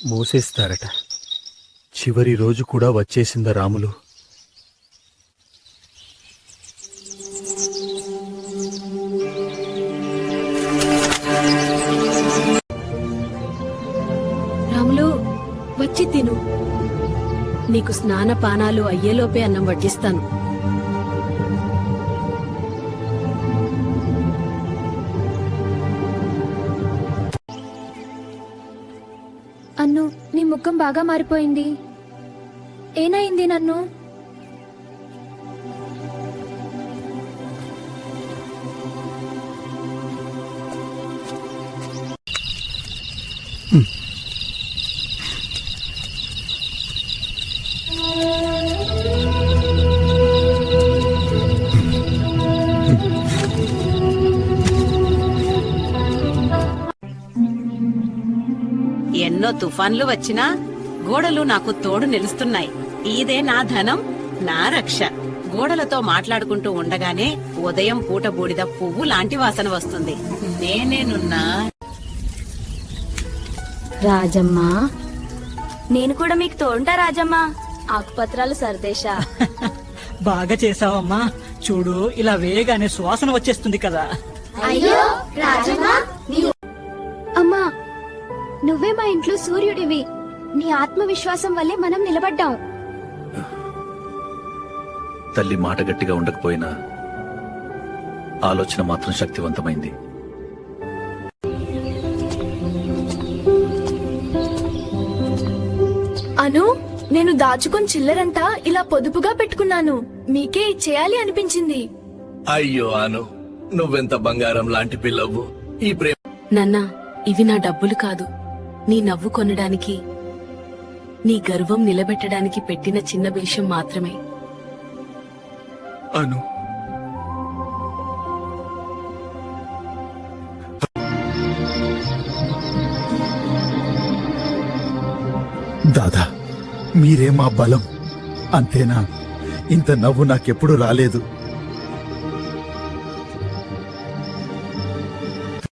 మూసేస్తారట. చివరి రోజు కూడా వచ్చేసిందా రాములు? రాములు, వచ్చి తిను. నీకు స్నానపానాలు అయ్యేలోపే అన్నం వడ్డిస్తాను. అన్ను, నీ ముఖం బాగా మారిపోయింది. ఏనైంది నన్ను? ఎన్నో తుఫాన్లు వచ్చినా గోడలు నాకు తోడు నిలుస్తున్నాయి. ఇదే నా ధనం, నా రక్ష. గోడలతో మాట్లాడుకుంటూ ఉండగానే ఉదయం పూట బూడిద పువ్వు లాంటి వాసన వస్తుంది. నేనేనున్నా. రాజమ్మా, నేను కూడా మీకు తోడుంటా రాజమ్మా. ఆకుపత్రాలు సర్దేశా. బాగా చేసావమ్మా. చూడు, ఇలా వేయగానే సువాసన వచ్చేస్తుంది కదా. అయ్యో రాజమ్మా, అమ్మా, నువ్వే మా ఇంట్లో సూర్యుడివి. నీ ఆత్మవిశ్వాసం వల్లే మనం నిలబడ్డాం. తల్లి మాట గట్టిగా ఉండకపోయినా ఆలోచన మాత్రం శక్తివంతమైంది. అను, నేను దాచుకుని చిల్లరంతా ఇలా పొదుపుగా పెట్టుకున్నాను. మీకే ఇచ్చేయాలి అనిపించింది. అయ్యో అను, నువ్వెంత బంగారం లాంటి పిల్లవు. ఈ ప్రేమ. నాన్నా, ఇవి నా డబ్బులు కాదు. నీ నవ్వు కొనడానికి, నీ గర్వం నిలబెట్టడానికి పెట్టిన చిన్న వేషం మాత్రమే. అను, దాదా, మీరే మా బలం. అంతేనా? ఇంత నవ్వు నాకెప్పుడు రాలేదు.